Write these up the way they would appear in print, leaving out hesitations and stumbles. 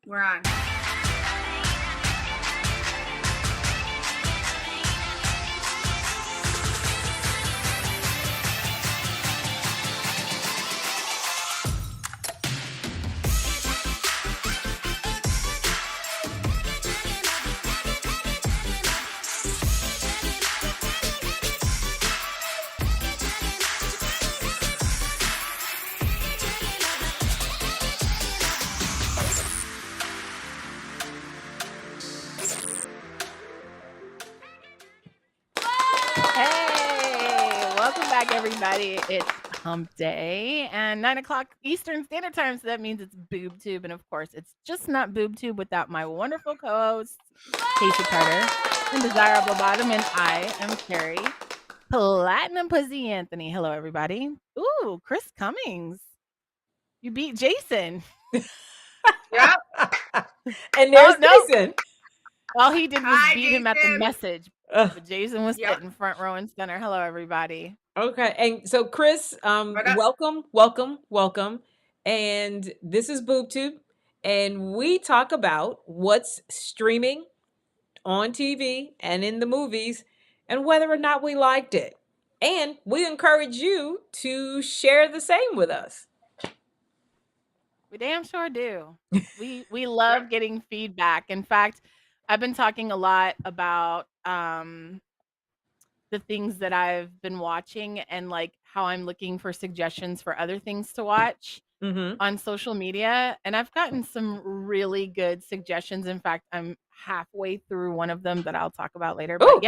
We're on. Everybody, it's hump day and 9 o'clock Eastern Standard Time, so that means it's Boob Tube, and of course it's just not Boob Tube without my wonderful co-hosts Casey Carter and Desirable Bottom, and I am Kari Platinum Pussy Anthony. Hello everybody. Ooh, Chris Cummings, you beat Jason. Yep. And there's Jason. All he did was beat him at the message, but Jason was sitting front row and center. Hello everybody. Okay, and so Chris, welcome. And this is BoobTube, and we talk about what's streaming on TV and in the movies, and whether or not we liked it. And we encourage you to share the same with us. We damn sure do. We love getting feedback. In fact, I've been talking a lot about the things that I've been watching and like how I'm looking for suggestions for other things to watch on social media. And I've gotten some really good suggestions. In fact, I'm halfway through one of them that I'll talk about later. But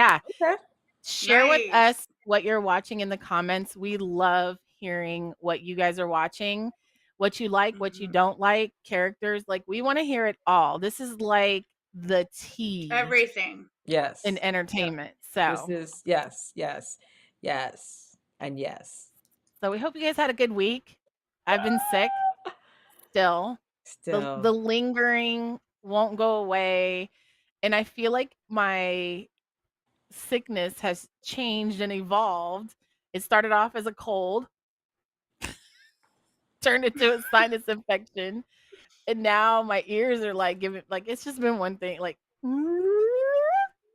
share with us what you're watching in the comments. We love hearing what you guys are watching, what you like, what you don't like, characters. Like, we want to hear it all. This is like the tea. Everything. Yes. In entertainment. So this is yes. And yes. So we hope you guys had a good week. I've been sick. Still. The lingering won't go away. And I feel like my sickness has changed and evolved. It started off as a cold, turned into a sinus infection, and now my ears are like giving, like, it's just been one thing, like,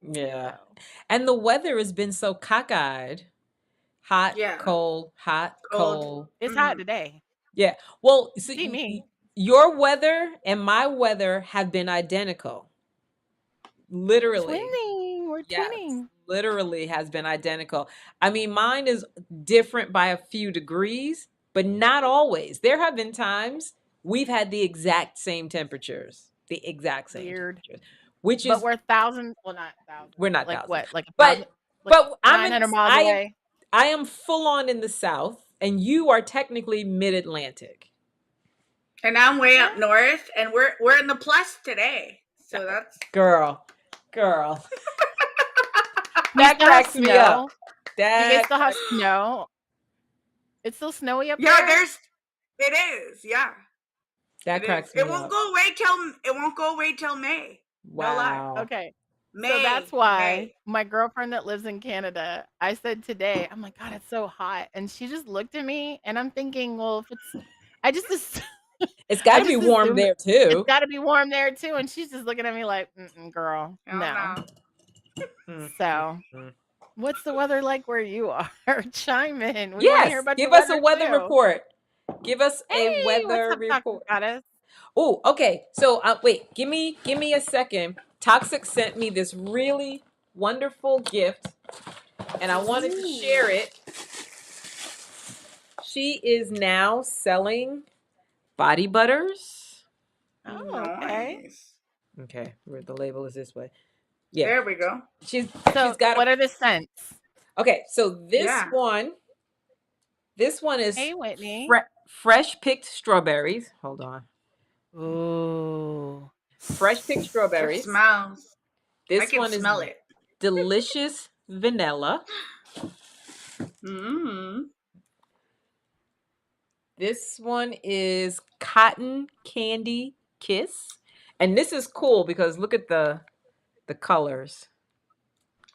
yeah. And the weather has been so cockeyed. Hot, cold, hot, cold. It's hot today. Yeah. Well, see me. Your weather and my weather have been identical. Literally. We're twinning. Literally has been identical. I mean, mine is different by a few degrees, but not always. There have been times we've had the exact same temperatures. The exact same temperatures. But we're thousands. Well, not thousands. We're not like thousands. What? Like but I'm 900 miles away. I am full on in the South, and you are technically mid-Atlantic. And I'm way up north, and we're in the plus today. So that's girl. That cracks me up. You guys still have snow? It's still snowy up there? Yeah, it is. Yeah. That cracks me up. It won't go away till May. Wow. No lie. Okay. May, so that's why my girlfriend that lives in Canada, I said today, I'm like, God, it's so hot. And she just looked at me and I'm thinking, well, it's got to be warm there too. It's got to be warm there too. And she's just looking at me like, girl, no. So what's the weather like where you are? Chime in. We want to hear about give us a weather report. Give us a weather report. Oh, okay. So wait, give me a second. Toxic sent me this really wonderful gift, and I wanted to share it. She is now selling body butters. Oh, okay. Okay, where the label is this way. Yeah, there we go. She's got. What are the scents? Okay, so this one is Whitney. Fresh picked strawberries. Hold on. Ooh. Fresh picked strawberries. It smells. This I can one smell is it. Delicious vanilla. This one is cotton candy kiss. And this is cool because look at the colors.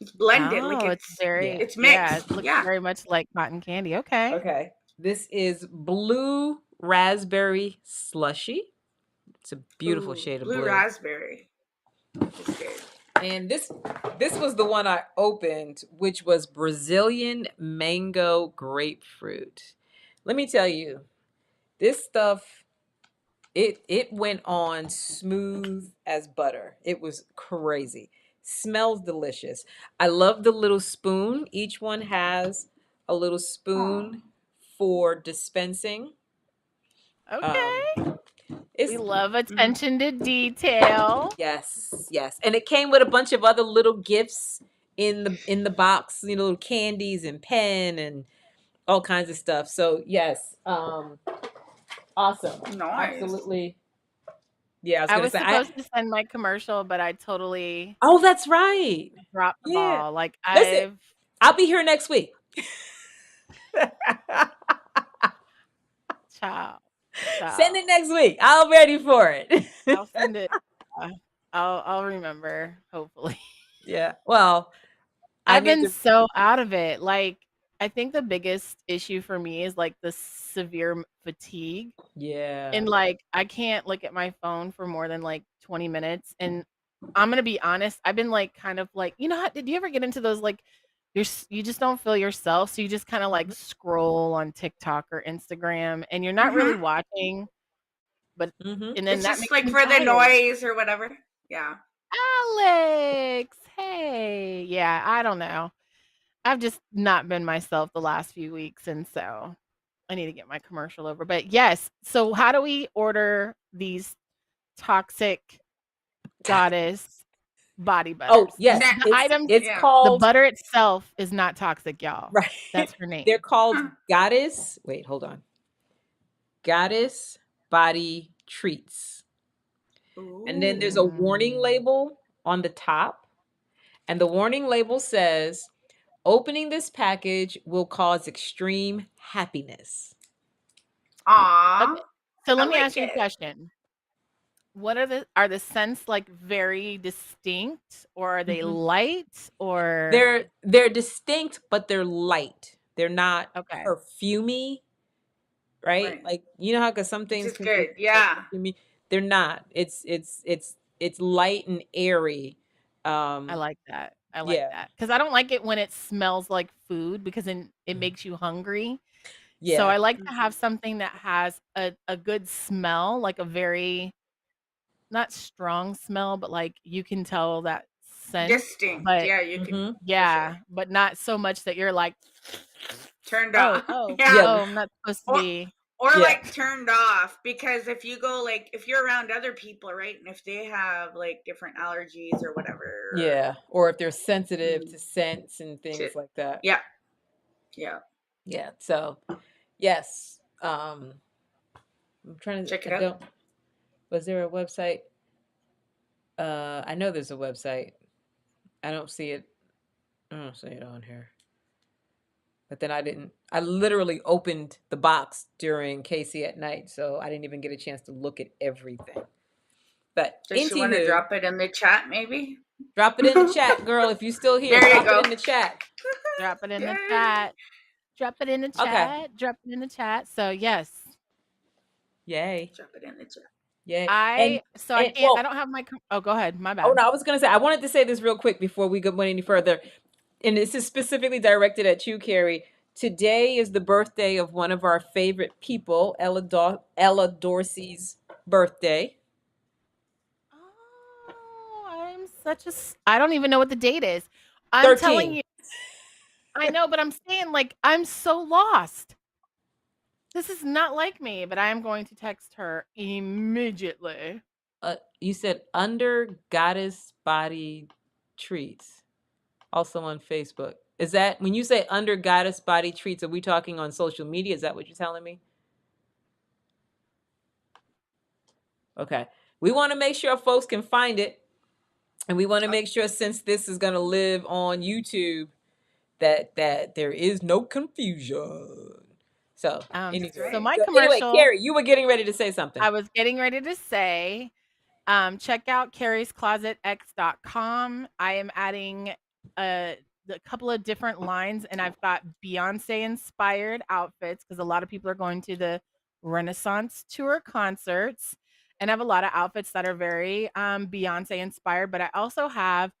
It's blended. It's mixed. Yeah, it looks very much like cotton candy. Okay. This is blue raspberry slushy. It's a beautiful Ooh, shade of blue blue. raspberry. It's good. And this was the one I opened, which was Brazilian mango grapefruit. Let me tell you, this stuff, it went on smooth as butter. It was crazy. Smells delicious. I love the little spoon. Each one has a little spoon for dispensing. Okay. It's We love attention to detail. yes, yes. And it came with a bunch of other little gifts in the box, you know, little candies and pen and all kinds of stuff. So yes, awesome. Nice. Absolutely. Yeah, I gonna was say supposed to send my commercial, but I totally oh, that's right. dropped the Yeah. ball. Like Listen, I'll be here next week. child. Send it next week. I'm ready for it. I'll send it. I'll remember, hopefully. Yeah. Well, I've been so out of it. Like, I think the biggest issue for me is like the severe fatigue. Yeah. And like, I can't look at my phone for more than like 20 minutes. And I'm going to be honest, I've been like, kind of like, you know, how, did you ever get into those like, you just don't feel yourself. So you just kind of like scroll on TikTok or Instagram and you're not really watching. But, and then It's that just makes like me for the tired. noise or whatever. Yeah. Alex, hey. Yeah, I don't know. I've just not been myself the last few weeks, and so I need to get my commercial over. But yes, so how do we order these toxic goddess body butters? Oh, yes. The items, It's Yeah. the called butter itself is not toxic, y'all. right. That's her name. They're called Goddess. Wait, hold on. Goddess Body Treats. And then there's a warning label on the top. And the warning label says, opening this package will cause extreme happiness. Aww. Okay. So let me like ask you a it. question. What are the scents like very distinct, or are they light, or They're distinct, but they're light. They're not okay. perfumey, right? Like, you know how because some things Which is can good. be Yeah. perfumey. They're not. It's light and airy. I like that. I like Yeah. that because I don't like it when it smells like food because then it makes you hungry. So Yeah. I like to have something that has a good smell, like a very not strong smell, but like you can tell that scent. Distinct. But Yeah, you can. yeah, but not so much that you're like Turned off. Yeah. oh, I'm not supposed to be. Or like turned off, because if you go like if you're around other people, right, and if they have like different allergies or whatever, Yeah. Or if they're sensitive to scents and things like that. Yeah. Yeah. Yeah. So yes. I'm trying to check it out. Was there a website? I know there's a website. I don't see it. I don't see it on here. But then I literally opened the box during Casey at night, so I didn't even get a chance to look at everything. But Does she want to drop it in the chat, maybe? Drop it in the chat, girl. If you're still here, There you drop go. it in the chat. Drop it in the chat. Drop it in the chat. Okay. Drop it in the chat. So yes. Yay. Drop it in the chat. Yay. I don't have my oh, go ahead. My bad. Oh no, I was gonna say I wanted to say this real quick before we go any further. And this is specifically directed at you, Kari. Today is the birthday of one of our favorite people, Ella Dorsey's birthday. Oh, I don't even know what the date is. I'm 13. telling you. I know, but I'm saying like I'm so lost. This is not like me, but I am going to text her immediately. You said Under Goddess Body Treats, also on Facebook. Is that when you say Under Goddess Body Treats? Are we talking on social media? Is that what you're telling me? Okay, we want to make sure folks can find it, and we want to make sure since this is going to live on YouTube, that there is no confusion. So, so my commercial. Anyway, Kari, you were getting ready to say something. I was getting ready to say, check out Kari'sClosetX.com. I am adding a couple of different lines, and I've got Beyonce inspired outfits because a lot of people are going to the Renaissance Tour concerts, and I have a lot of outfits that are very Beyonce inspired, but I also have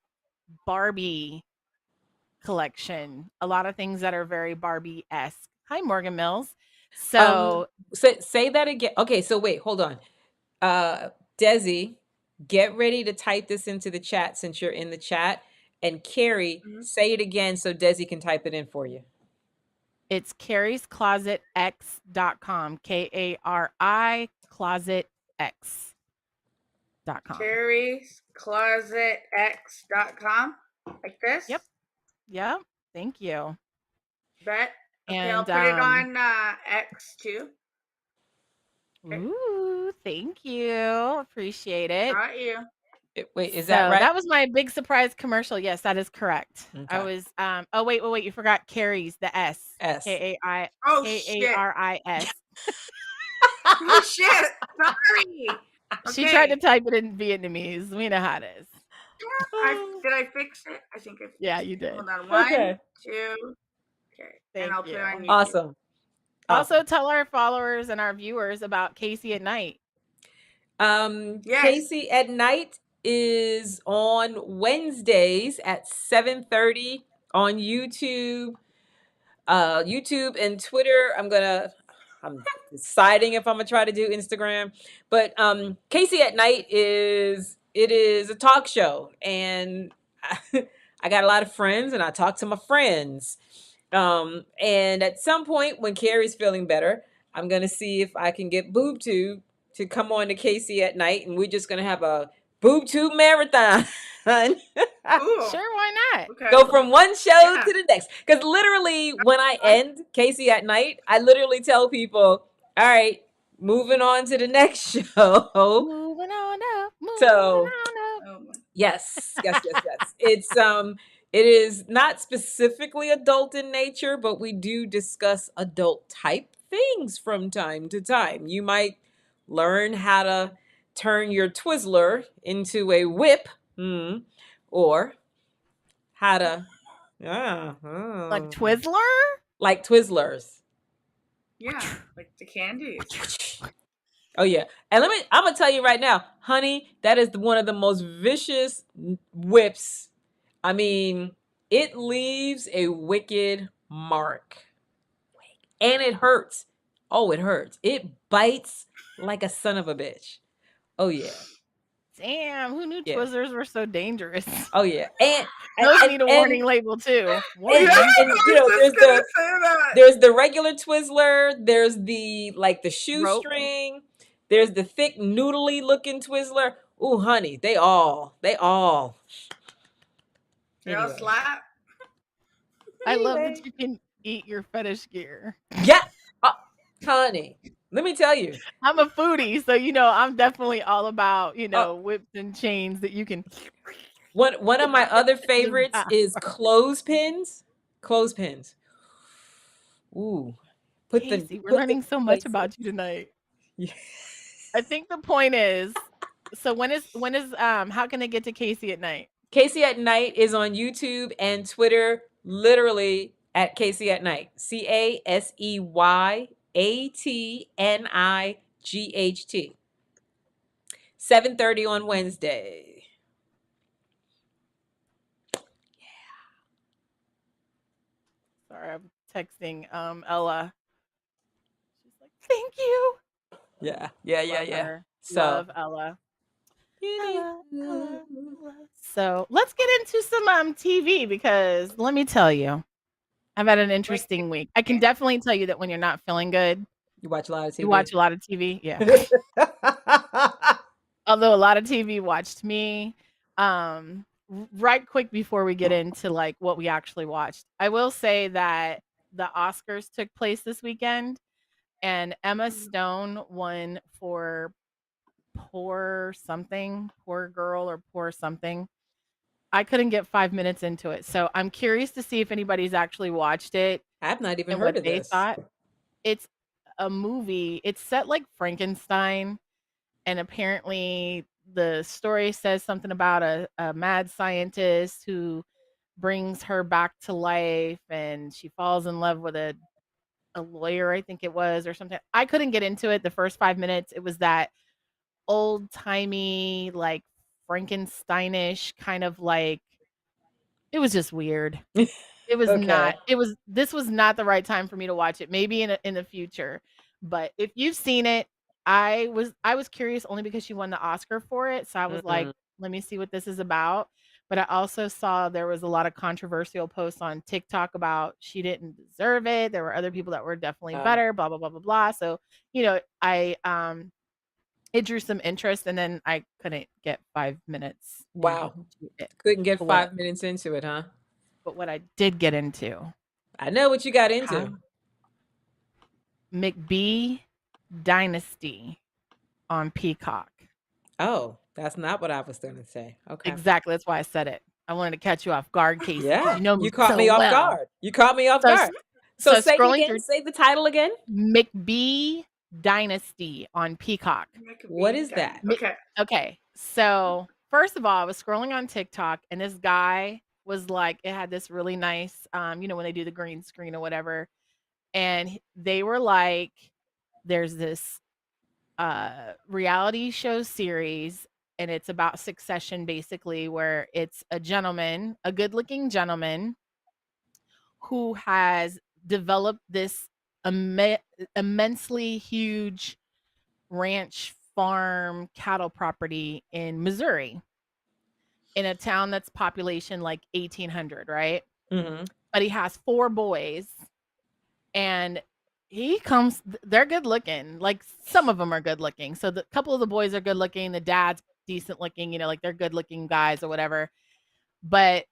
Barbie collection. A lot of things that are very Barbie-esque. Hi, Morgan Mills. So say that again. Okay, so wait, hold on. Desi, get ready to type this into the chat since you're in the chat. And Kari, say it again so Desi can type it in for you. it's Kari'sClosetX.com. Kari ClosetX.com. Kari'sClosetX.com. Like this? Yep. Thank you. Bet. Okay, And I'll put it on X too. Okay. Ooh, thank you. Appreciate it. Got you. Wait, is that right? That was my big surprise commercial. Yes, that is correct. Okay. I was oh wait, you forgot Kari's, the S. S. Oh, Karis. Oh shit. Sorry. She tried to type it in Vietnamese. We know how it is. Did I fix it? I think I fixed Yeah, you did. Hold on. 1, Okay. 2. Okay. Thank and I'll you. put it on YouTube. Awesome. Also, tell our followers and our viewers about Casey at Night. Yes. Casey at Night is on Wednesdays at 7:30 on YouTube. YouTube and Twitter. I'm deciding if I'm gonna try to do Instagram. But Casey at Night is a talk show, and I got a lot of friends, and I talk to my friends. And at some point when Kari's feeling better, I'm gonna see if I can get Boob to come on to Casey at Night, and we're just gonna have a Boob Tube marathon. Sure, why not? Okay. Go from one show to the next. Because literally, when I end Casey at Night, I literally tell people, all right, moving on to the next show. Moving on up. Yes. It's it is not specifically adult in nature, but we do discuss adult type things from time to time. You might learn how to turn your Twizzler into a whip, or how to like Twizzler? Like Twizzlers. Yeah, like the candies. Oh yeah. And I'm gonna tell you right now, honey, that is one of the most vicious whips. I mean, it leaves a wicked mark. And it hurts. Oh, it hurts. It bites like a son of a bitch. Oh yeah. Damn, who knew Twizzlers were so dangerous? Oh yeah. And those need a warning label too. Warning. And you know, there's the regular Twizzler, there's the shoestring, there's the thick noodly looking Twizzler. Ooh, honey, they all slap. I love that you can eat your fetish gear. Yeah. Honey, let me tell you. I'm a foodie, so I'm definitely all about, whips and chains that you can. One of my other favorites is clothespins. Ooh. Casey, we're learning so much about you tonight. Yeah. I think the point is, so when is how can they get to Casey at Night? Casey at Night is on YouTube and Twitter, literally at Casey at Night. CASEYATNIGHT. 7:30 on Wednesday. Sorry, I'm texting Ella. She's like, "Thank you." Yeah. So, love Ella. Ella. So let's get into some TV, because let me tell you, I've had an interesting week. I can definitely tell you that when you're not feeling good, you watch a lot of TV. You watch a lot of TV, yeah. Although a lot of TV watched me. Right quick before we get into what we actually watched, I will say that the Oscars took place this weekend, and Emma Stone won for Poor Girl or Poor Something. I couldn't get 5 minutes into it, so I'm curious to see if anybody's actually watched it. I've not even heard of this. Thought. It's a movie. It's set like Frankenstein, and apparently the story says something about a mad scientist who brings her back to life, and she falls in love with a lawyer, I think it was, or something. I couldn't get into it the first 5 minutes. It was that old-timey, like Frankensteinish kind of like it was just weird. It was Okay. not this was not the right time for me to watch it. Maybe in the future. But if you've seen it, I was curious only because she won the Oscar for it. So I was like, Mm. let me see what this is about. But I also saw there was a lot of controversial posts on TikTok about she didn't deserve it. There were other people that were definitely better, blah blah blah blah blah. So, I it drew some interest and then I couldn't get 5 minutes Wow. into it. Couldn't get But what 5 minutes into it, huh? but what I did get into, I know what you got into. how McBee Dynasty on Peacock. Oh, that's not what I was going to say. Okay. Exactly, that's why I said it. I wanted to catch you off guard, Casey, because Yeah, you know you me caught so me off well. guard. You caught me off So guard. So so say it scrolling again. through Say the title again. McBee Dynasty on Peacock. What is that? Okay. Okay, so first of all, I was scrolling on TikTok and this guy was like, it had this really nice, when they do the green screen or whatever, and they were like, there's this reality show series and it's about succession basically where it's a gentleman, a good-looking gentleman who has developed this immensely huge ranch farm cattle property in Missouri in a town that's population like 1800, right? Mm-hmm. But he has 4 boys and they're good looking. Like some of them are good looking. So the couple of the boys are good looking, the dad's decent looking, like they're good looking guys or whatever. But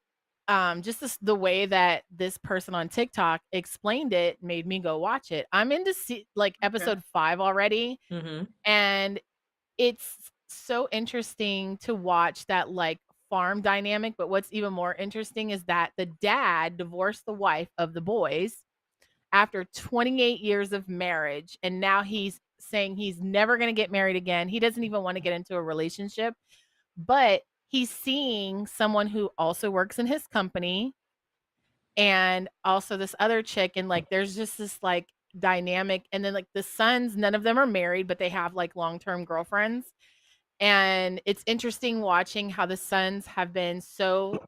just the way that this person on TikTok explained it made me go watch it. I'm into episode 5 already, Mm-hmm. and it's so interesting to watch that like farm dynamic. But what's even more interesting is that the dad divorced the wife of the boys after 28 years of marriage, and now he's saying he's never going to get married again. He doesn't even want to get into a relationship, but he's seeing someone who also works in his company and also this other chick, and like there's just this like dynamic. And then like the sons, none of them are married, but they have like long-term girlfriends. And it's interesting watching how the sons have been so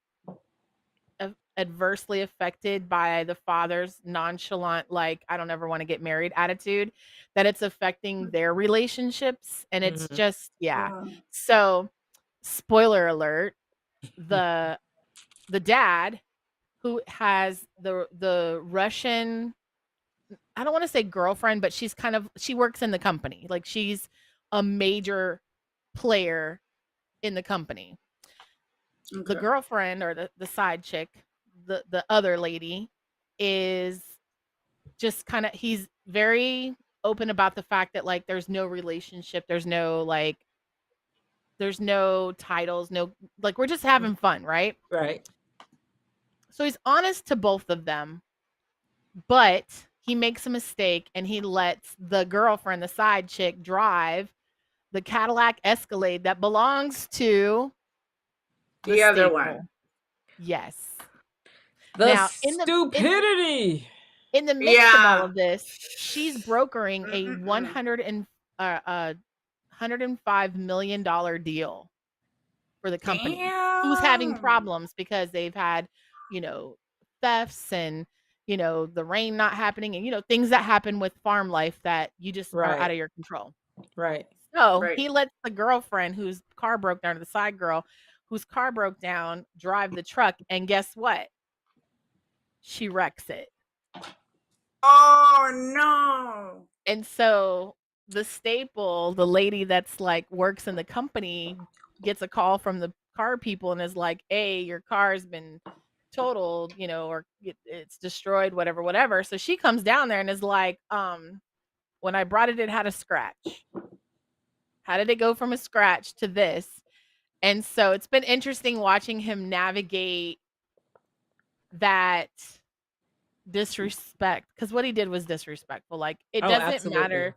adversely affected by the father's nonchalant, like, I don't ever want to get married attitude, that it's affecting their relationships. And it's Mm-hmm. just, yeah. So, spoiler alert, the dad who has the Russian, I don't want to say girlfriend, but she works in the company. Like she's a major player in the company. The girlfriend or the side chick, the other lady, is just kind of, he's very open about the fact that like there's no relationship, there's no titles, no, like we're just having fun, right? Right. So he's honest to both of them, but he makes a mistake and he lets the girlfriend, the side chick, drive the Cadillac Escalade that belongs to the other staple. one. Yes. The Now, stupidity. in the midst of all of this, she's brokering a $105 million deal for the company. Who's having problems because they've had, thefts and, the rain not happening and, things that happen with farm life that you just are out of your control. Right. So he lets the girlfriend whose car broke down, the side girl whose car broke down, drive the truck. And guess what? She wrecks it. Oh, no. And so the staple, the lady that's like works in the company, gets a call from the car people and is like, hey, your car's been totaled, or it's destroyed, whatever. So she comes down there and is like, when I brought it, it had a scratch. How did it go from a scratch to this? And so it's been interesting watching him navigate that disrespect, because what he did was disrespectful. Like it doesn't matter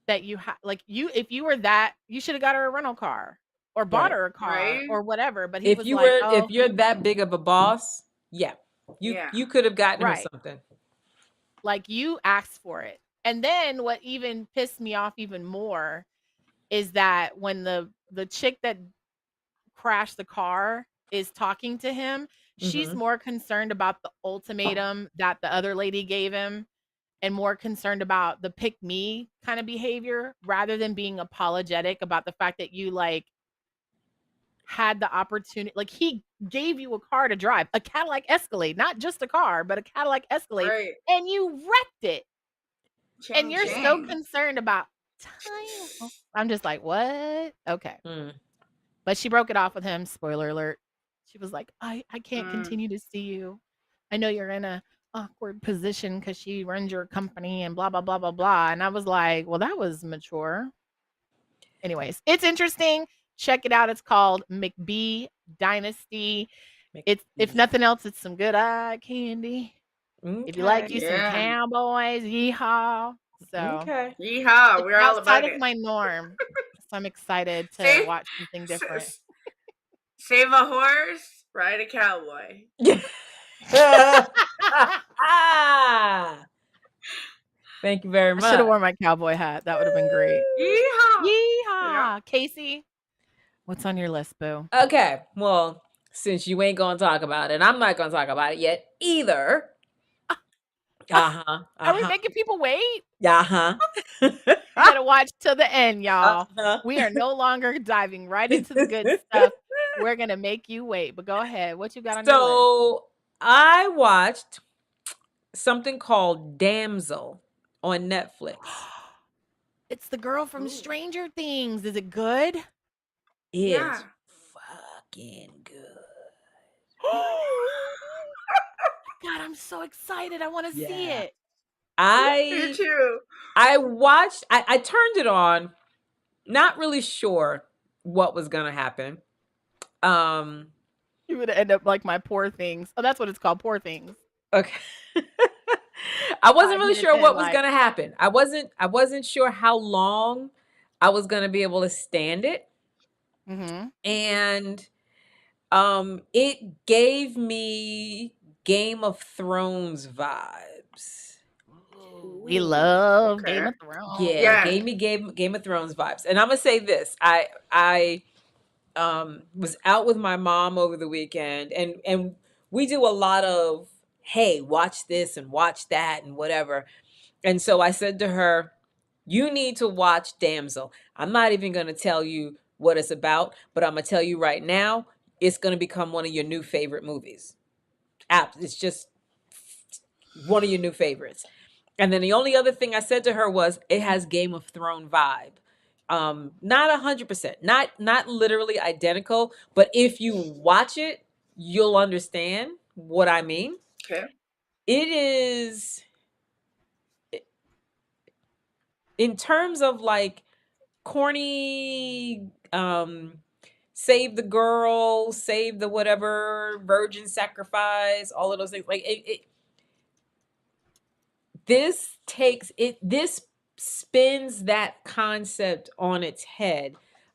that if you were that, you should have got her a rental car or bought her a car or whatever. But he if was you like, were, if you're that big of a boss, you could have gotten her something. Like you asked for it. And then what even pissed me off even more is that when the chick that crashed the car is talking to him, she's more concerned about the ultimatum that the other lady gave him and more concerned about the pick me kind of behavior rather than being apologetic about the fact that you like had the opportunity. Like, he gave you a car to drive, a Cadillac Escalade, not just a car, but a Cadillac Escalade, Right. and you wrecked it. And Ching, you're so ching. concerned about time. I'm just like, what? Okay. Mm. But she broke it off with him. Spoiler alert. She was like, I can't Mm. continue to see you. I know you're in a awkward position because she runs your company and blah, blah, blah, blah, blah. And I was like, well, that was mature. Anyways, it's interesting. Check it out. It's called McBee Dynasty. It's, if nothing else, it's some good eye candy. If you like you some Yeah. cowboys, yeehaw. So Okay. Yeehaw. it's We're all outside about of it. my norm. So I'm excited to Save, watch something different. Save a horse, ride a cowboy. Thank you very I much. should have worn my cowboy hat. That would have been great. Yeehaw. Yeehaw. Casey, what's on your list, boo? Okay. Well, since you ain't going to talk about it, I'm not going to talk about it yet either. Are we making people wait? Uh-huh. You gotta watch till the end, y'all. Uh-huh. We are no longer diving right into the good stuff. We're gonna make you wait. But go ahead. What you got on your list? So I watched something called Damsel on Netflix. It's the girl from Ooh. Stranger Things. Is it good? It's fucking good. God, I'm so excited. I want to see it. Me too. I watched, I turned it on, not really sure what was gonna happen. You would end up like my Poor Things. Oh, that's what it's called, Poor Things. Okay. I wasn't 5 really minutes sure in, what was like- gonna happen. I wasn't sure how long I was gonna be able to stand it. And it gave me Game of Thrones vibes. We love Okay. Game of Thrones. Yeah, it gave me Game of Thrones vibes. And I'm gonna say this: I was out with my mom over the weekend, and we do a lot of, hey, watch this and watch that and whatever. And so I said to her, you need to watch Damsel. I'm not even going to tell you what it's about, but I'm going to tell you right now, it's going to become one of your new favorite movies. It's just one of your new favorites. And then the only other thing I said to her was, it has Game of Thrones vibe. Not 100%, not literally identical, but if you watch it, you'll understand what I mean. Okay. It is, in terms of like corny, save the girl, save the whatever, virgin sacrifice, all of those things. Like this spins that concept on its head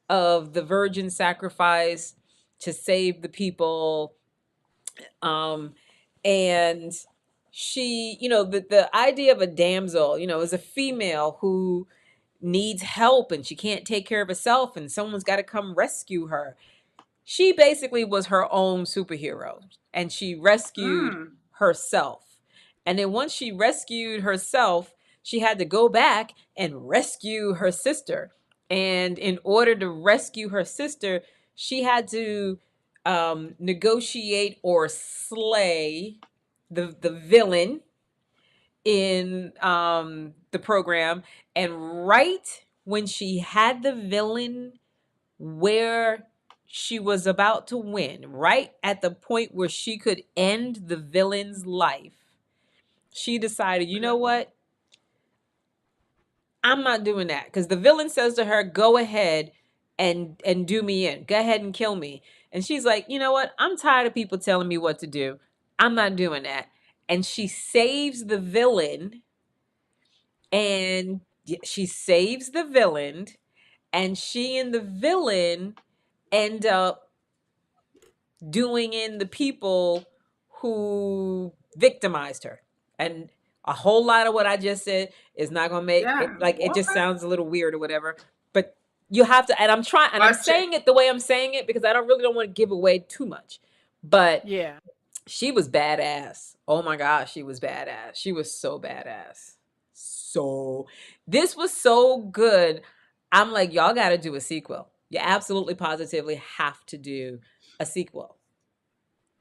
of the virgin sacrifice to save the people. And she, the idea of a damsel, is a female who needs help and she can't take care of herself and someone's got to come rescue her. She basically was her own superhero and she rescued herself. And then once she rescued herself, she had to go back and rescue her sister. And in order to rescue her sister, she had to negotiate or slay the villain in the program. And right when she had the villain where she was about to win, right at the point where she could end the villain's life, she decided, you know what? I'm not doing that. Because the villain says to her, go ahead and do me in. Go ahead and kill me. And she's like, you know what? I'm tired of people telling me what to do. I'm not doing that. And she saves the villain. And she saves the villain. And she and the villain end up doing in the people who victimized her. And a whole lot of what I just said is not going to make it, like, it just sounds a little weird or whatever. But You have to, and I'm trying, and I'm Watch it. saying it the way I'm saying it because I don't want to give away too much. But Yeah. she was badass. Oh my gosh, she was badass. She was so badass. So this was so good. I'm like, y'all got to do a sequel. You absolutely positively have to do a sequel.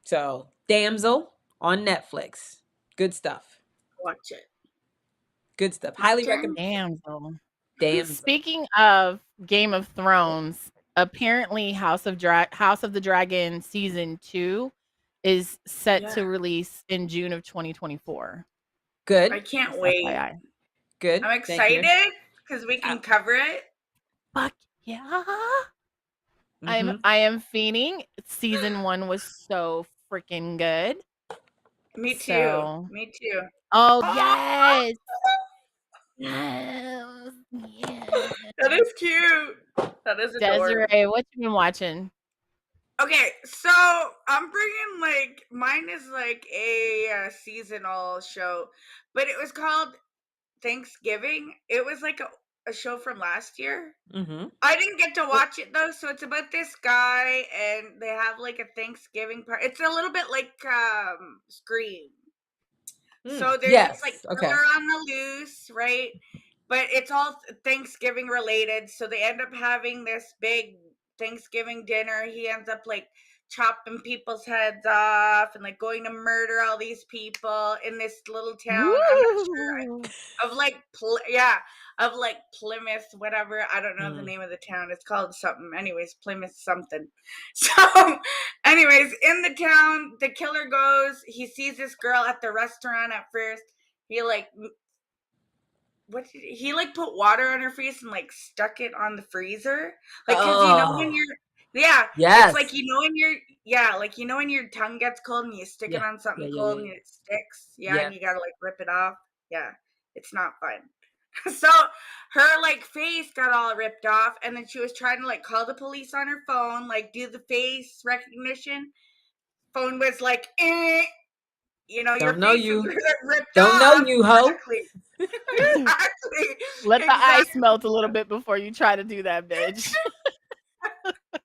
So, Damsel on Netflix. Good stuff. Watch it. Good stuff. My Highly turn? recommend. Damn. Damsel. Speaking of Game of Thrones, apparently House of the Dragon season 2 is set Yeah. to release in June of 2024. Good. I can't Just wait. FYI. Good. I'm Thank you. excited because we can cover it. Fuck yeah. Mhm. I am fiending. Season 1 was so freaking good. Me too. So, Me too. oh yes. Yes. Yes. That is cute. That is adorable. Desiree, what you been watching? Okay, so I'm bringing like mine is like a seasonal show, but it was called Thanksgiving. It was like a show from last year. Mhm. I didn't get to watch it though, so it's about this guy and they have like a Thanksgiving party. It's a little bit like Scream. So there's this like Yes. Okay. killer on the loose, right? But it's all Thanksgiving related. So they end up having this big Thanksgiving dinner. He ends up like chopping people's heads off and like going to murder all these people in this little town. I'm not sure Woo! of like of like Plymouth, whatever. I don't know the name of the town. It's called something. Anyways, Plymouth something. So, anyways, in the town, the killer goes. He sees this girl at the restaurant at first. He like he like put water on her face and like stuck it on the freezer, like because you know when Oh. you're it's Yes. like like you know when your tongue gets cold and you stick it on something cold and it sticks, and you gotta like rip it off. It's not fun. So her like face got all ripped off, and then she was trying to like call the police on her phone, like do the face recognition. Phone was like, you know, your Don't know face is you. ripped Don't know off. you, ho. Exactly. Exactly. Let the Exactly. ice melt a little bit before you try to do that, bitch.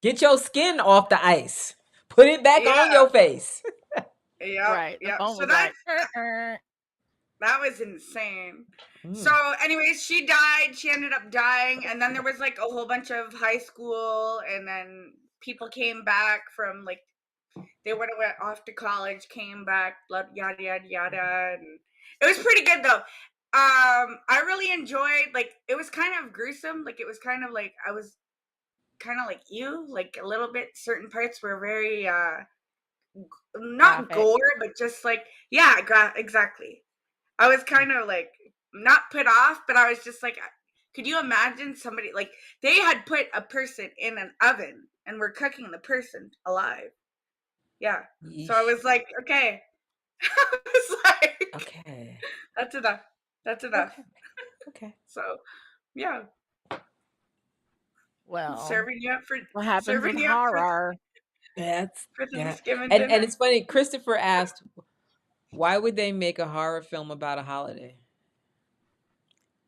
Get your skin off the ice. Put it back on your face. Right. The phone So was like, that was insane. So, anyways, she died. She ended up dying, and then there was like a whole bunch of high school, and then people came back from like they would have went off to college, came back, yada yada yada, and it was pretty good though. I really enjoyed like it was kind of gruesome, like it was kind of like I was kind of like you, like a little bit. Certain parts were very not graphic. gore, but just like exactly. I was kind of like not put off, but I was just like, could you imagine somebody like they had put a person in an oven and were cooking the person alive? Yeah. Yeesh. So I was like, okay. I was like, okay, that's enough. That's enough. Okay. So, yeah. Well, serving you up for what happens serving with you up horror? for Thanksgiving And dinner. it's funny. Christopher asked, "Why would they make a horror film about a holiday?"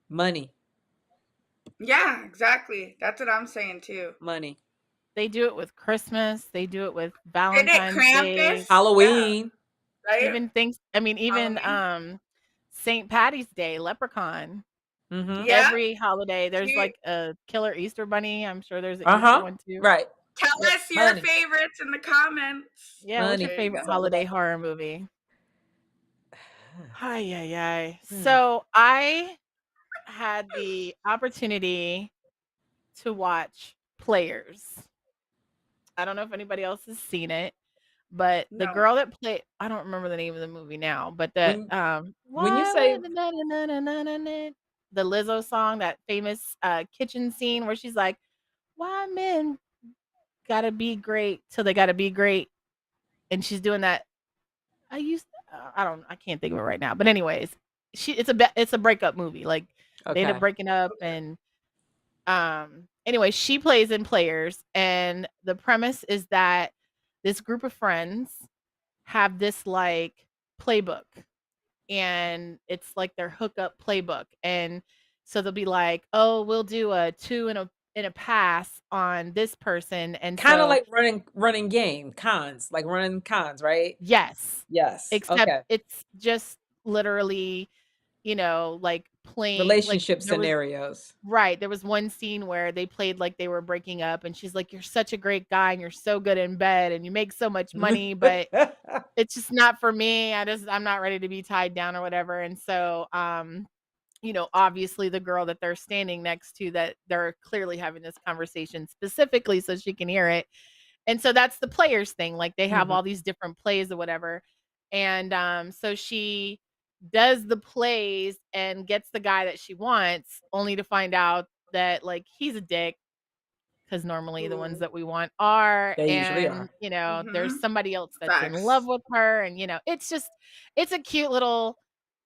Money. Yeah, exactly. That's what I'm saying too. Money. They do it with Christmas. They do it with They did Valentine's Day. Krampus. Halloween. Yeah, right? Even Halloween. St. Patty's Day, Leprechaun. Mm-hmm. Yeah. Every holiday, there's See? like a killer Easter bunny. I'm sure there's an Easter one too. Right. Tell us your favorites in the comments. Yeah, what's your Money. favorite It's all holiday about- horror movie? Hi. So I had the opportunity to watch Players. I don't know if anybody else has seen it, but the No. girl that played, I don't remember the name of the movie now, but the When you say the Lizzo song, that famous kitchen scene where she's like, "Why men gotta be great till they gotta be great," and she's doing that. I can't think of it right now, but anyways, it's a breakup movie. Like they end up breaking up, and anyway, she plays in Players, and the premise is that this group of friends have this like playbook, and it's like their hookup playbook, and so they'll be like, oh, we'll do a in a pass on this person, and Kind of so like running game cons, like running cons, right? yes, Yes. except Okay. it's just literally, like playing like Relationship there was scenarios. right, there was one scene where they played like they were breaking up, and she's like, "You're such a great guy and you're so good in bed and you make so much money, but it's just not for me. I'm not ready to be tied down or whatever." And so obviously the girl that they're standing next to, that they're clearly having this conversation specifically so she can hear it. And so that's the players thing. Like they have Mhm. all these different plays or whatever. And so she does the plays and gets the guy that she wants, only to find out that like he's a dick, because normally the ones Ooh. that we want are, They usually and are. there's somebody else that's in love Facts. with her, and it's a cute little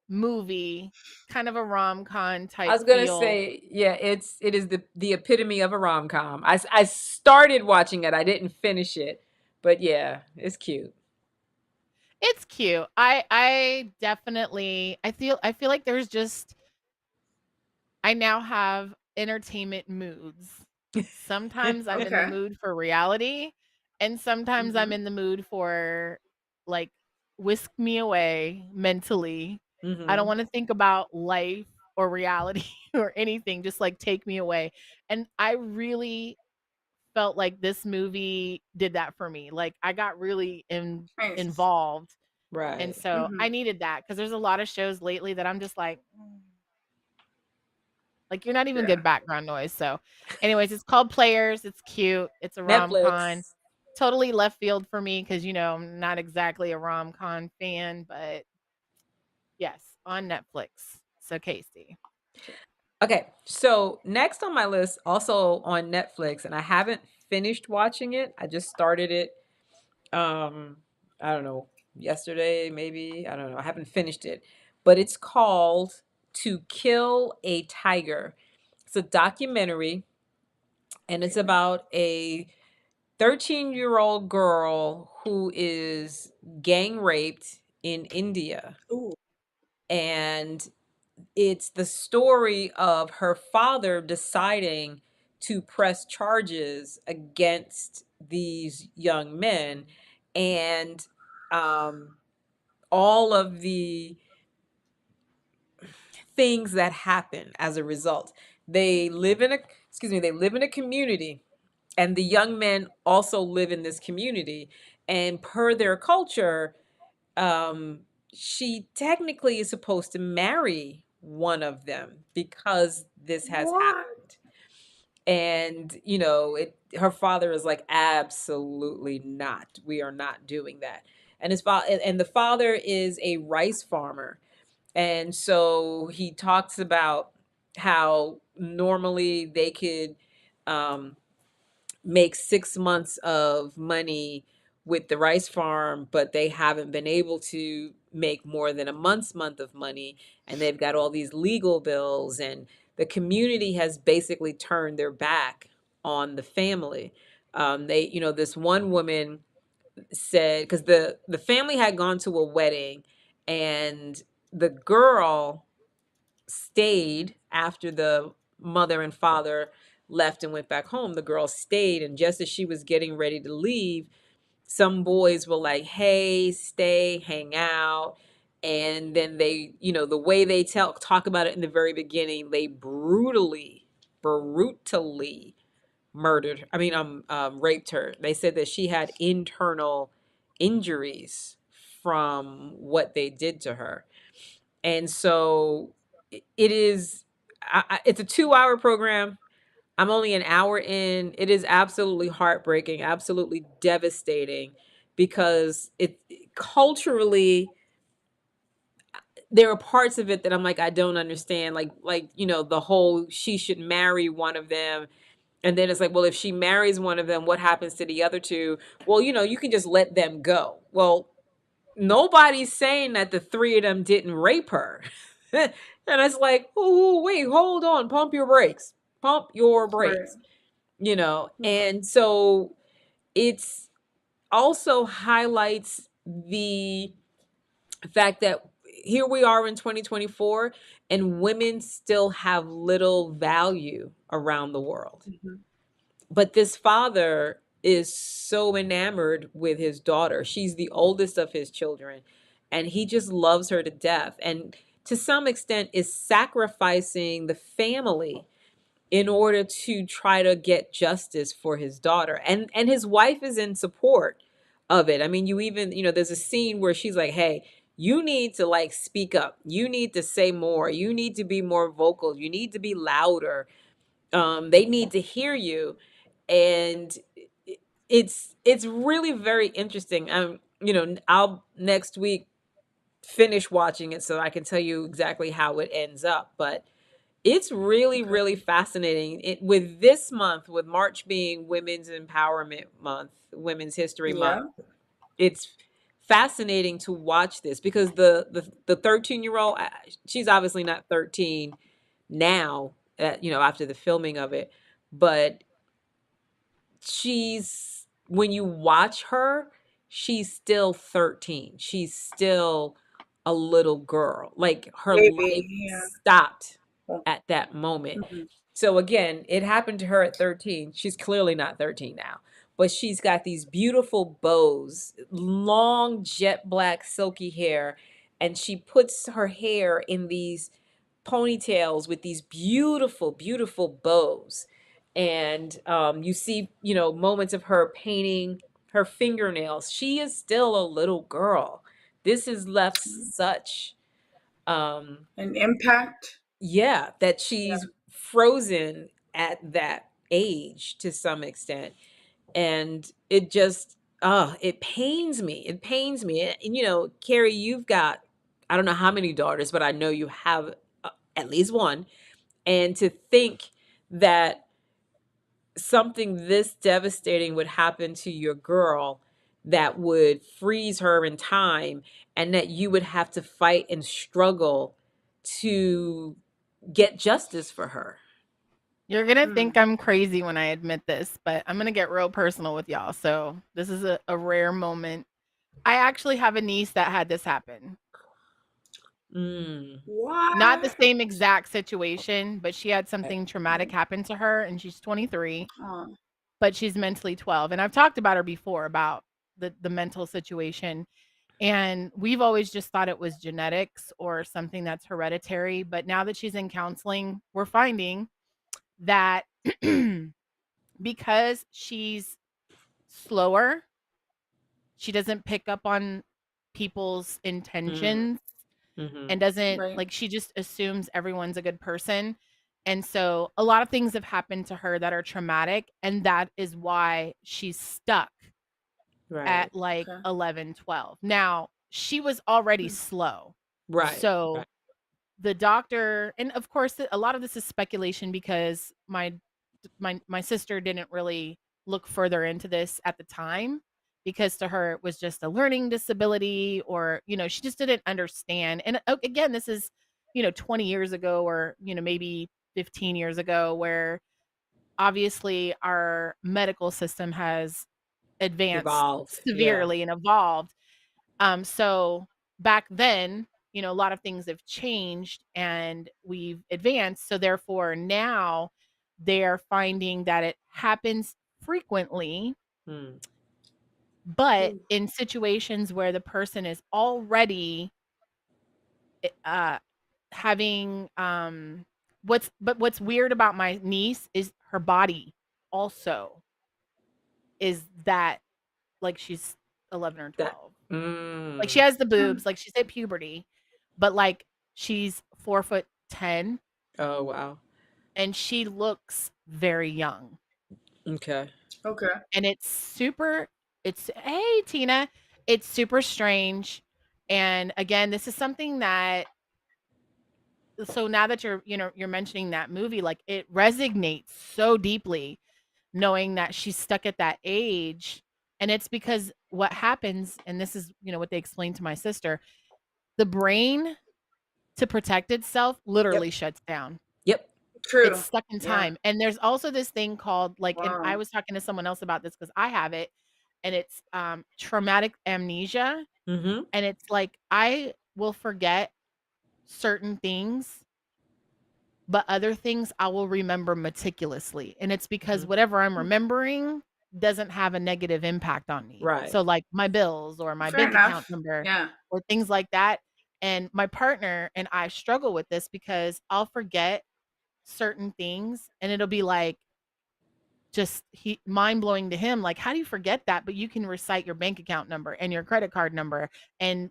movie, kind of a rom-com I type was gonna feel. say, yeah, it is the epitome of a rom com. I started watching it, I didn't finish it, but yeah, it's cute. It's cute. I definitely I feel like there's just I now have entertainment moods. Sometimes I'm in the Okay. mood for reality, and sometimes I'm Mm-hmm. in the mood for like whisk me away mentally. I don't Hmm. want to think about life or reality or anything, just like take me away. And I really felt like this movie did that for me. Like I got really Nice. involved, and Right. so Mm-hmm. I needed that because there's a lot of shows lately that I'm just like, you're not even Yeah. good background noise. So, anyways, it's called Players. It's cute. It's a rom-com. Netflix. Totally left field for me because I'm not exactly a rom-com fan, but yes, on Netflix. So, Casey. Okay, so next on my list, also on Netflix, and I haven't finished watching it. I just started it. I don't know, yesterday maybe. I don't know. I haven't finished it, but it's called "To Kill a Tiger." It's a documentary, and it's Okay. about a 13-year-old girl who is gang raped in India. Ooh. And it's the story of her father deciding to press charges against these young men, and um, all of the things that happen as a result. They live in a they live in a community, and the young men also live in this community, and per their culture, um, she technically is supposed to marry one of them because this has What? happened. And her father is like, absolutely not. We are not doing that. And his father and the father is a rice farmer. And so he talks about how normally they could um, make 6 months of money with the rice farm, but they haven't been able to make more than a month of money. And they've got all these legal bills, and the community has basically turned their back on the family. This one woman said, because the family had gone to a wedding, and the girl stayed after the mother and father left and went back home. The girl stayed, and just as she was getting ready to leave, some boys were like, "Hey, stay, hang out." And then the way they talk about it in the very beginning, they brutally murdered. I mean, raped her. They said that she had internal injuries from what they did to her. And so it is it's a 2-hour program. I'm only an hour in. It is absolutely heartbreaking, absolutely devastating, because it culturally, there are parts of it that I'm like, I don't understand, the whole she should marry one of them. And then it's like, well, if she marries one of them, what happens to the other two? Well, you can just let them go. Well, nobody's saying that the three of them didn't rape her. And it's like, oh, wait, hold on, pump your brakes. Pump your Right. brakes. And so it's also highlights the fact that here we are in 2024, and women still have little value around the world. Mhm. But this father is so enamored with his daughter. She's the oldest of his children, and he just loves her to death. And to some extent is sacrificing the family in order to try to get justice for his daughter. And his wife is in support of it. I mean, you even, there's a scene where she's like, "Hey, you need to like speak up. You need to say more. You need to be more vocal. You need to be louder. They need to hear you." And it's really very interesting. I'll next week finish watching it so I can tell you exactly how it ends up, but it's really, Okay. really fascinating. With this month, with March being Women's Empowerment Month, Women's History Month, Yeah. it's fascinating to watch this because the 13-year-old, she's obviously not 13 now, after the filming of it, but when you watch her, she's still 13. She's still a little girl. Like her life Maybe. Yeah. stopped Well, at that moment. mhm. So again, it happened to her at 13. She's clearly not 13 now. But she's got these beautiful bows, long jet black silky hair, and she puts her hair in these ponytails with these beautiful, beautiful bows. And you see, moments of her painting her fingernails. She is still a little girl. This has left such, An impact. yeah, that Yeah. she's frozen at that age to some extent. And it just, it pains me. It pains me. And, Carrie, you've got, I don't know how many daughters, but I know you have at least one. And to think that something this devastating would happen to your girl, that would freeze her in time, and that you would have to fight and struggle to get justice for her. You're gonna Mm. think I'm crazy when I admit this, but I'm gonna get real personal with y'all. So this is a rare moment. I actually have a niece that had this happen. Mm. Not the What? same exact situation, but she had something traumatic happen to her, and she's 23, Oh. but she's mentally 12. And I've talked about her before about the mental situation. And we've always just thought it was genetics or something that's hereditary. But now that she's in counseling, we're finding that because she's slower, she doesn't pick up on people's Mm. intentions Mm-hmm. and doesn't Right. like, she just assumes everyone's a good person. And so a lot of things have happened to her that are traumatic, and that is why she's stuck Right. at like Okay. 11, 12. Now, she was already Mm. slow. Right. So Right. the doctor, and of course a lot of this is speculation because my sister didn't really look further into this at the time, because to her it was just a learning disability, or she just didn't understand. And again, this is 20 years ago, or maybe 15 years ago, where obviously our medical system has advanced Evolved. Yeah. severely and evolved. So back then, a lot of things have changed and we've advanced. So therefore now they're finding that it happens frequently, Mm. but Ooh. in situations where the person is already uh having what's weird about my niece is her body also is that, like, she's 11 or That. 12. Like, she Mm. has the Mm. boobs, like, she's at puberty, but, like, she's 4'10", Oh, wow. and she looks very young. Okay. Okay. And it's hey, Tina. It's super strange. And again, this is something that, so now that you're mentioning that movie, like, it resonates so deeply knowing that she's stuck at that age. And it's because what happens, and this is, what they explained to my sister, the brain, to protect itself, literally Yep. shuts down. Yep. It's True. stuck in Yeah. time. And there's also this thing called, like, and I Wow. was talking to someone else about this because I have it, and it's traumatic amnesia. Mm-hmm. And it's like I will forget certain things, but other things I will remember meticulously. And it's because whatever I'm remembering doesn't have a negative impact on me. Right. So like my bills or my Fair bank enough. account number Yeah. or things like that. And my partner and I struggle with this because I'll forget certain things and it'll be like just mind blowing to him. Like, how do you forget that? But you can recite your bank account number and your credit card number and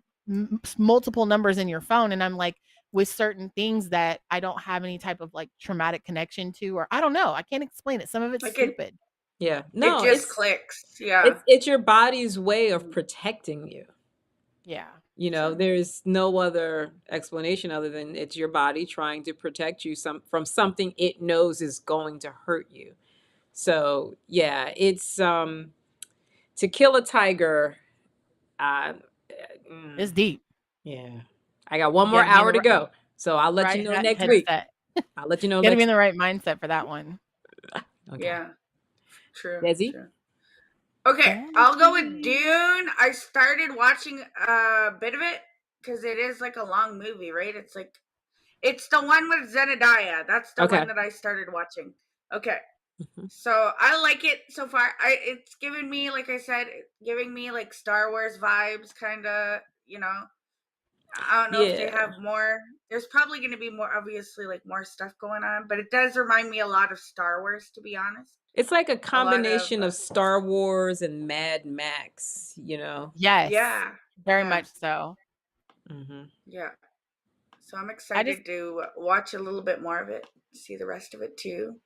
multiple numbers in your phone. And I'm like, with certain things that I don't have any type of like traumatic connection to, or I don't know, I can't explain it. Some of it's Like stupid. Yeah. No, it just clicks. Yeah. It's your body's way of protecting you. Yeah. You know, there's no other explanation other than it's your body trying to protect you from something it knows is going to hurt you. So yeah, it's to kill a tiger. It's deep. Yeah, I got one You more gotta be in hour the to go, so I'll let you know next week. headset. I'll let you know. You gotta be in the right mindset for that one. Okay. Yeah. True. Desi? True. Okay, I'll go with Dune. I started watching a bit of it because it is like a long movie, right? It's the one with Zendaya. That's the one that I started watching. Okay. So I like it so far. It's giving me, like I said, giving me like Star Wars vibes, kind of. You know, I don't know if they have more. There's probably going to be more, obviously, like more stuff going on, but it does remind me a lot of Star Wars, to be honest. It's like a combination of Star Wars and Mad Max, you know? Yes. Yeah. Very much so. Yeah. So I'm excited to watch a little bit more of it, see the rest of it too.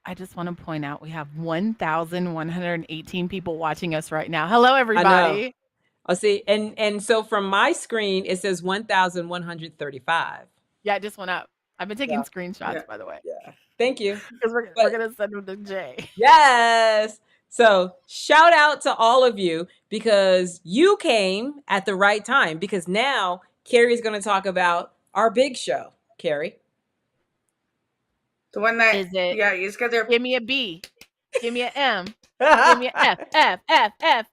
I just want to point out we have 1,118 people watching us right now. Hello, everybody. I know. Oh, see, and so from my screen, it says 1,135. Yeah, it just went up. I've been taking screenshots, by the way. Yeah. Thank you. Because we're going to send them to Jay. Yes. So shout out to all of you because you came at the right time because now Kari is going to talk about our big show. Kari. The one that is it? Yeah, you just got there. Give me a B. Give me an M. Give me an F,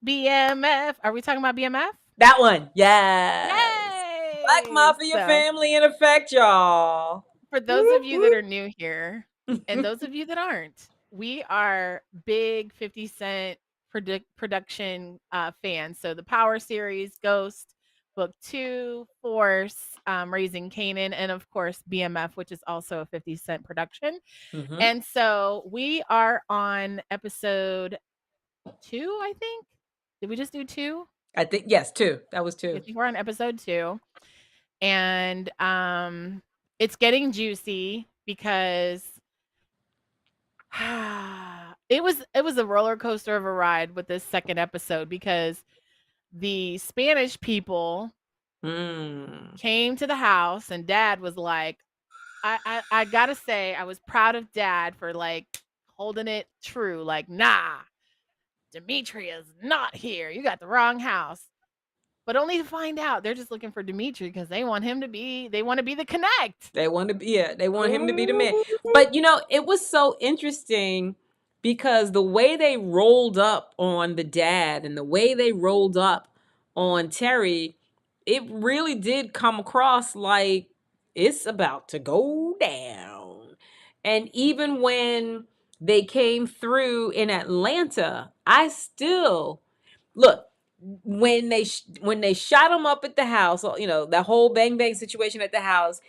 BMF. Are we talking about BMF? That one. Yes. Yay! Black Mafia family in effect, y'all. For those of you that are new here and those of you that aren't, we are big 50 Cent production fans. So the Power series, Ghost, Book 2, Force, Raising Kanan, and of course BMF, which is also a 50 Cent production. And so we are on episode 2, I think. Did we just do 2? I think, yes, 2. That was 2. I think we're on episode 2. And it's getting juicy because it was a roller coaster of a ride with this second episode because the Spanish people came to the house and Dad was like, I gotta say, I was proud of Dad for like holding it true. Like, nah, Dimitri is not here. You got the wrong house. But only to find out they're just looking for Dimitri because they want him to be, they want to be the connect. They want to be, they want him to be the man. But you know, it was so interesting because the way they rolled up on the dad and the way they rolled up on Terry, it really did come across like it's about to go down. And even when they came through in Atlanta, I still look when they shot him up at the house, you know, that whole bang bang situation at the house,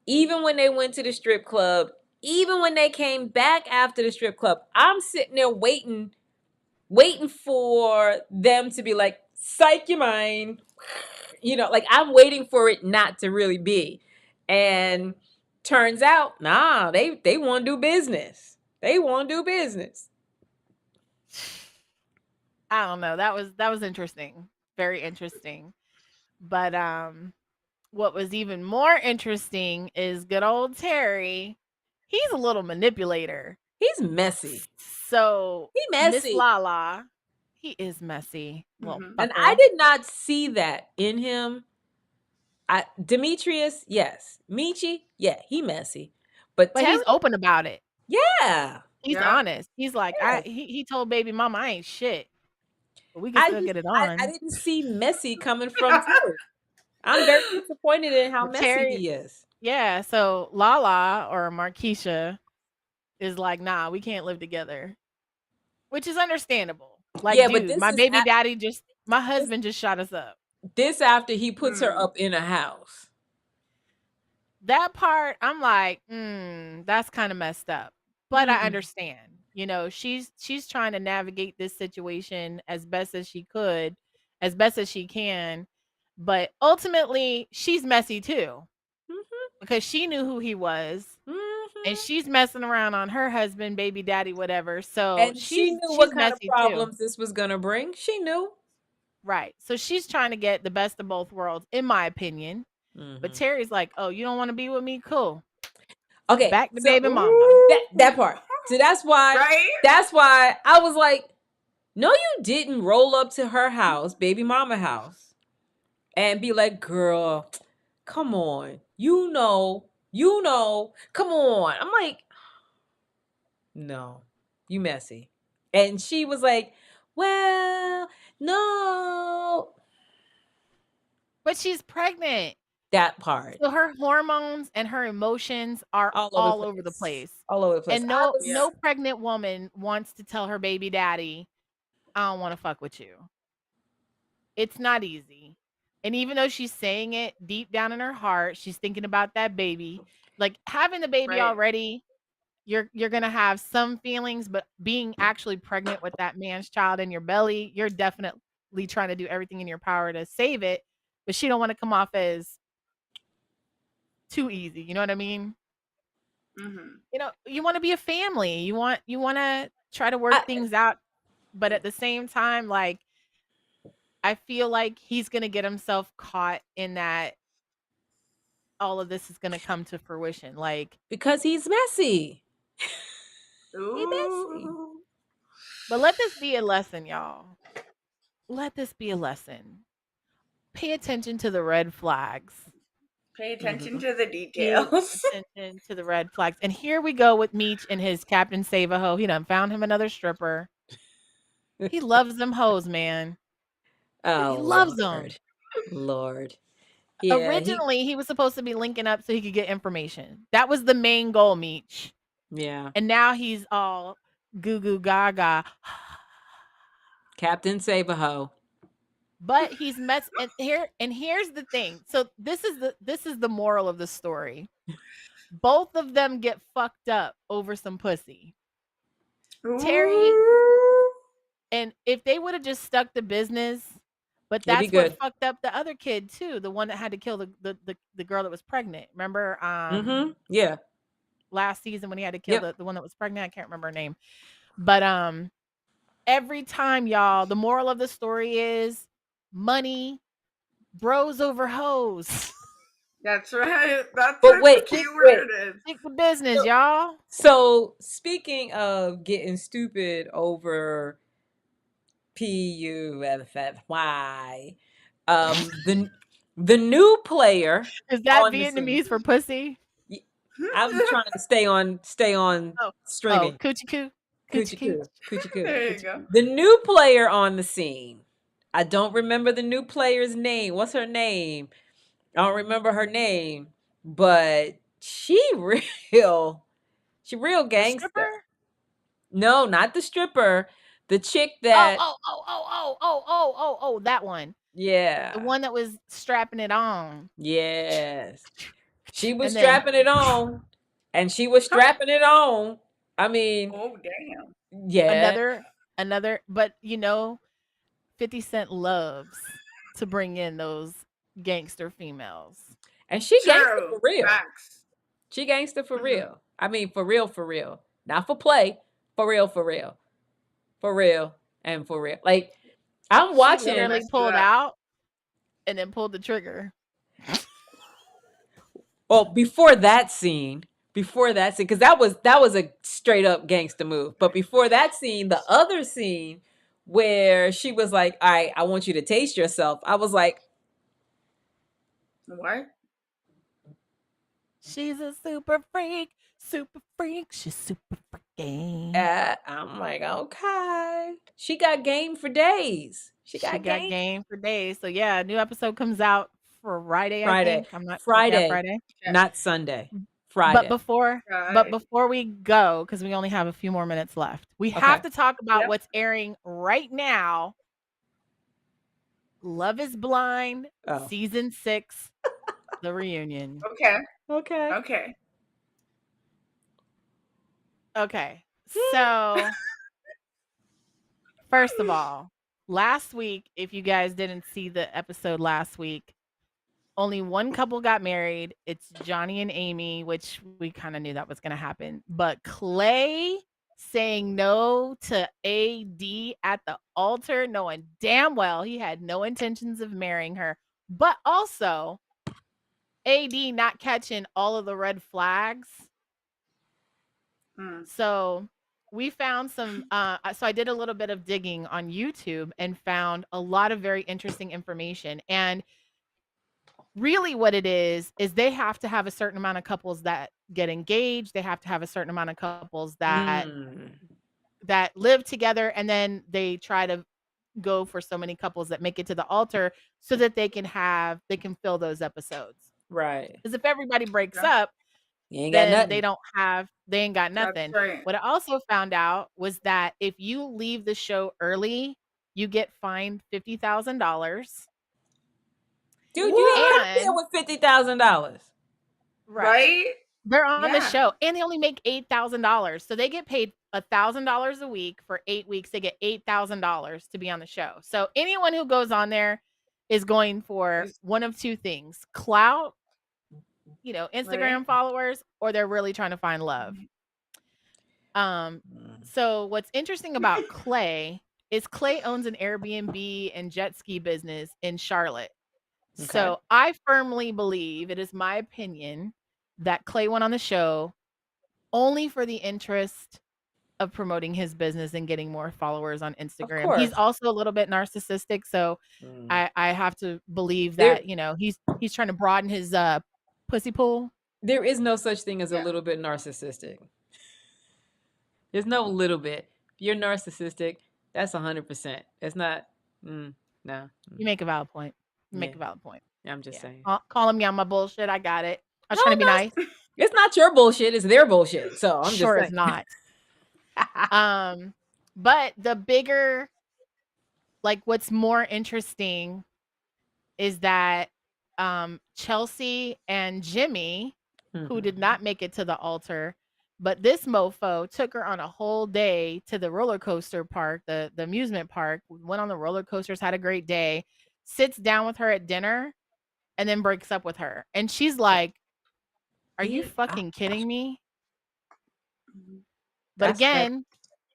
even when they went to the strip club, even when they came back after the strip club, I'm sitting there waiting for them to be like, psych your mind. You know, like I'm waiting for it not to really be. And turns out, nah, they want to do business. They want to do business. I don't know. That was interesting. Very interesting. But what was even more interesting is good old Terry. He's a little manipulator. He's messy. So he messy. Miss Lala, he is messy. And I did not see that in him. Demetrius, yes. Michi, yeah, he messy. But Terry, he's open about it. Yeah. He's honest. He's like, he told baby mama I ain't shit. But we can still get it on. I didn't see messy coming from Terry. I'm very disappointed in how messy he is. Yeah, so Lala or Markeisha is like, nah, we can't live together, which is understandable. Like, Yeah, but dude, my baby daddy my husband just shot us up. this after he puts her up in a house. That part, I'm like, that's kind of messed up. But I understand. You know, she's trying to navigate this situation as best as she could, as best as she can. But ultimately, she's messy too. Because she knew who he was. And she's messing around on her husband, baby daddy, whatever. So And she knew what kind of messy problems too. this was gonna bring. She knew. Right. So she's trying to get the best of both worlds, in my opinion. But Terry's like, oh, you don't want to be with me? Cool. Okay. Back to So baby mama. that part. So that's why I was like, no, you didn't roll up to her house, baby mama house, and be like, girl, come on. You know, come on. I'm like, no, you messy. And she was like, well, no. But she's pregnant. That part. So her hormones and her emotions are all over the place. All over the place. And no pregnant woman wants to tell her baby daddy, I don't want to fuck with you. It's not easy. And even though she's saying it deep down in her heart, she's thinking about that baby. Like having the baby already, you're going to have some feelings, but being actually pregnant with that man's child in your belly, you're definitely trying to do everything in your power to save it, but she don't want to come off as too easy. You know what I mean? You know, you want to be a family. You want to try to work things out, but at the same time, like, I feel like he's going to get himself caught in that all of this is going to come to fruition. Like, because he's messy. He's messy. But let this be a lesson, y'all. Let this be a lesson. Pay attention to the red flags. Pay attention to the details. Pay attention to the red flags. And here we go with Meech and his Captain Save-A-Ho. He done found him another stripper. He loves them hoes, man. Oh, he loves them. Lord. Yeah, originally, he was supposed to be linking up so he could get information. That was the main goal, Meech. Yeah. And now he's all goo goo gaga. Captain Save-A-Ho. But he's and here's the thing. So this is the moral of the story. Both of them get fucked up over some pussy. Terry, and if they would have just stuck to business, but that's what fucked up the other kid too, the one that had to kill the girl that was pregnant. Remember? Yeah. Last season when he had to kill the one that was pregnant, I can't remember her name. But every time, y'all, the moral of the story is money, bros over hoes. That's right. That's the key word is. Stick to business, y'all. So speaking of getting stupid over PUFFY, the new player is that Vietnamese for pussy? I'm trying to stay on streaming. Coochie coo. There you go. The new player on the scene. I don't remember the new player's name. What's her name? I don't remember her name, but she real gangster. No, not the stripper. The chick that that one. Yeah. The one that was strapping it on. Yes. She was strapping it on. And she was strapping it on. I mean, oh damn. Yeah. Another, but 50 Cent loves to bring in those gangster females. And she gangster for real. She gangster for real. I mean, for real. Not for play. For real. For real and for real. Like, I'm watching. She literally pulled out and then pulled the trigger. Well, before that scene, because that was a straight up gangster move. But before that scene, the other scene where she was like, "All right, I want you to taste yourself." I was like, "What?" She's a super freak. She's super freaking. I'm like, okay. She got game for days. She got game for days. So yeah, a new episode comes out Friday, I Friday. think. I'm not Friday. Friday. Okay. Not Sunday. But Friday. before we go, because we only have a few more minutes left, we have Okay. to talk about Yep. what's airing right now. Love is Blind, Oh. season 6, the reunion. Okay. Okay. Okay. Okay. So, first of all, last week, if you guys didn't see the episode last week, only one couple got married. It's Johnny and Amy, which we kind of knew that was going to happen. But Clay saying no to AD at the altar, knowing damn well he had no intentions of marrying her. But also, AD not catching all of the red flags. So we found some, so I did a little bit of digging on YouTube and found a lot of very interesting information. And really what it is they have to have a certain amount of couples that get engaged. They have to have a certain amount of couples that live together. And then they try to go for so many couples that make it to the altar so that they can fill those episodes. Right. Because if everybody breaks up, You ain't got then nothing. they ain't got nothing. That's right. What I also found out was that if you leave the show early, you get fined $50,000. Dude, you ain't gonna deal with $50,000. Right? They're on the Yeah. show and they only make $8,000. So they get paid $1,000 a week for 8 weeks. They get $8,000 to be on the show. So anyone who goes on there is going for one of two things: clout, Instagram followers, or they're really trying to find love. So what's interesting about Clay is Clay owns an Airbnb and jet ski business in Charlotte. Okay. So I firmly believe, it is my opinion, that Clay went on the show only for the interest of promoting his business and getting more followers on Instagram. He's also a little bit narcissistic, so I have to believe that he's trying to broaden his pussy pool. There is no such thing as a little bit narcissistic. There's no little bit. If you're narcissistic, that's 100%. It's not. No. You make a valid point. Make a valid point. I'm just saying. Calling me on my bullshit. I got it. I was trying to be nice. It's not your bullshit. It's their bullshit. So I'm sure just saying. It's not. But the bigger, what's more interesting is that Chelsea and Jimmy, who did not make it to the altar, but this mofo took her on a whole day to the roller coaster park, the amusement park, went on the roller coasters, had a great day, sits down with her at dinner, and then breaks up with her. And she's like, are you fucking kidding me? But again,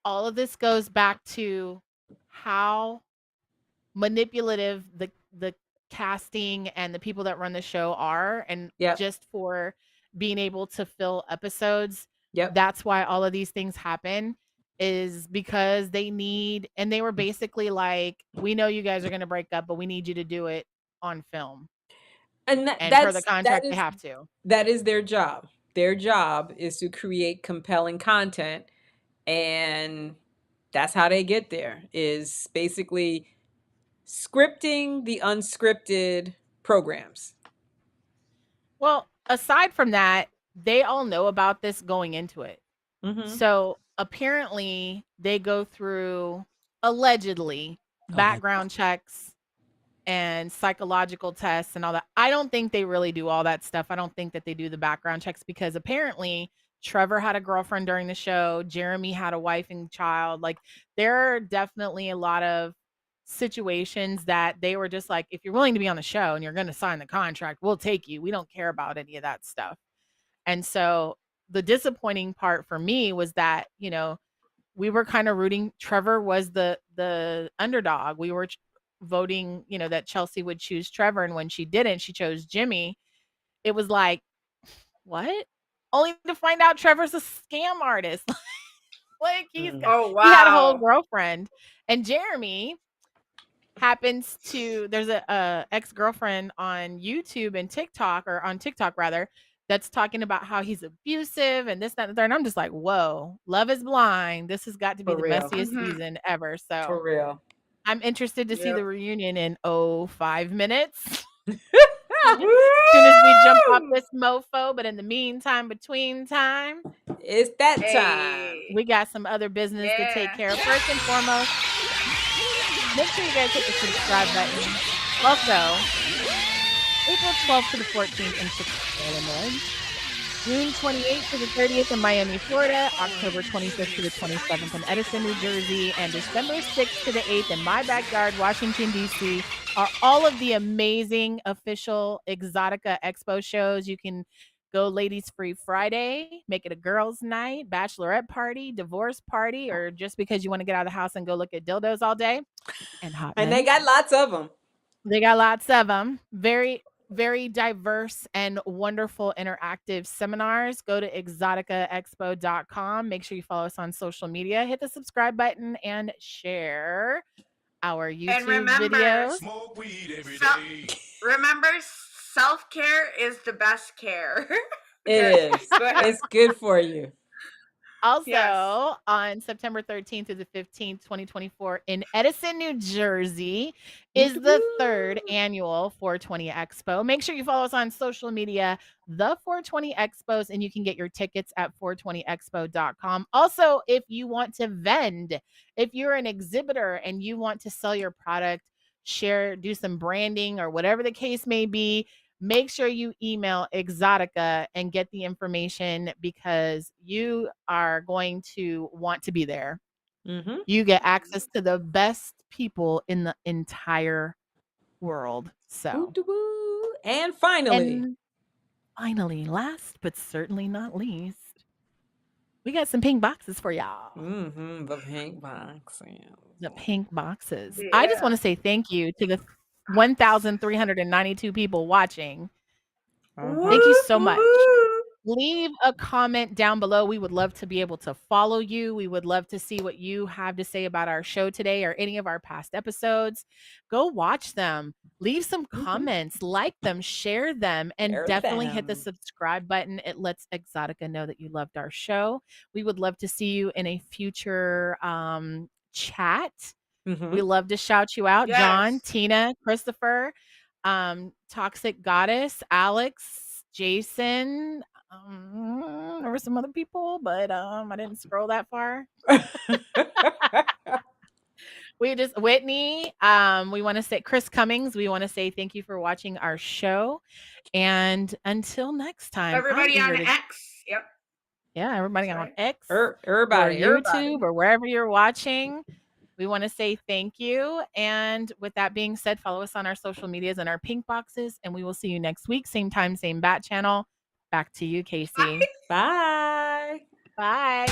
all of this goes back to how manipulative the casting and the people that run the show are, and just for being able to fill episodes. That's why all of these things happen, is because they need, and they were basically like, we know you guys are going to break up, but we need you to do it on film. And per the contract, they have to. That is their job. Their job is to create compelling content, and that's how they get there, is basically scripting the unscripted programs. Well, aside from that, they all know about this going into it. So apparently they go through, allegedly, background checks and psychological tests and all that. I don't think they really do all that stuff. I don't think that they do the background checks, because apparently Trevor had a girlfriend during the show. Jeremy had a wife and child. There are definitely a lot of situations that they were just like, if you're willing to be on the show and you're going to sign the contract, we'll take you. We don't care about any of that stuff. And so the disappointing part for me was that, we were kind of rooting. Trevor was the underdog. We were voting, that Chelsea would choose Trevor. And when she didn't, she chose Jimmy. It was like, what? Only to find out Trevor's a scam artist. He had a whole girlfriend. And Jeremy happens to, there's a ex-girlfriend on YouTube and TikTok, or on TikTok rather, that's talking about how he's abusive and this, that, and the third. And I'm just like, whoa, Love is Blind. This has got to be the messiest season ever. So for real, I'm interested to see the reunion in 5 minutes. soon as we jump off this mofo. But in the meantime, between time, it's that time. We got some other business to take care of. First and foremost, make sure you guys hit the subscribe button. Also, April 12th to the 14th in Chicago, Illinois. June 28th to the 30th in Miami, Florida. October 25th to the 27th in Edison, New Jersey. And December 6th to the 8th in my backyard, Washington, D.C. are all of the amazing official Exotica Expo shows. You can go Ladies Free Friday, make it a girls' night, bachelorette party, divorce party, or just because you want to get out of the house and go look at dildos all day. And they got lots of them. They got lots of them. Very, very diverse and wonderful interactive seminars. Go to EXXXOTICAtv. Make sure you follow us on social media. Hit the subscribe button and share our YouTube videos. Smoke weed every day. Remember, self-care is the best care. It is. It's good for you. Also, on September 13th through the 15th, 2024, in Edison, New Jersey, is the third annual 420 Expo. Make sure you follow us on social media, the 420 Expos, and you can get your tickets at 420expo.com. Also, if you want to vend, if you're an exhibitor and you want to sell your product, share, do some branding, or whatever the case may be, make sure you email Exotica and get the information because you are going to want to be there. Mm-hmm. You get access to the best people in the entire world. So, and finally, last but certainly not least, we got some pink boxes for y'all. Mm-hmm. The pink boxes. The pink boxes. Yeah. I just want to say thank you to the 1,392 people watching. Thank you so much. Leave a comment down below. We would love to be able to follow you. We would love to see what you have to say about our show today or any of our past episodes. Go watch them. Leave some comments, like them, share them, and definitely hit the subscribe button. It lets Exotica know that you loved our show. We would love to see you in a future chat. We love to shout you out. Yes. John, Tina, Christopher, Toxic Goddess, Alex, Jason. There were some other people, but I didn't scroll that far. Whitney. We want to say Chris Cummings. We want to say thank you for watching our show. And until next time. Everybody on X. Yep. Yeah, everybody on X. Everybody. Or YouTube or wherever you're watching. We want to say thank you. And with that being said, follow us on our social medias and our pink boxes. And we will see you next week. Same time, same bat channel. Back to you, Casey. Bye. Bye.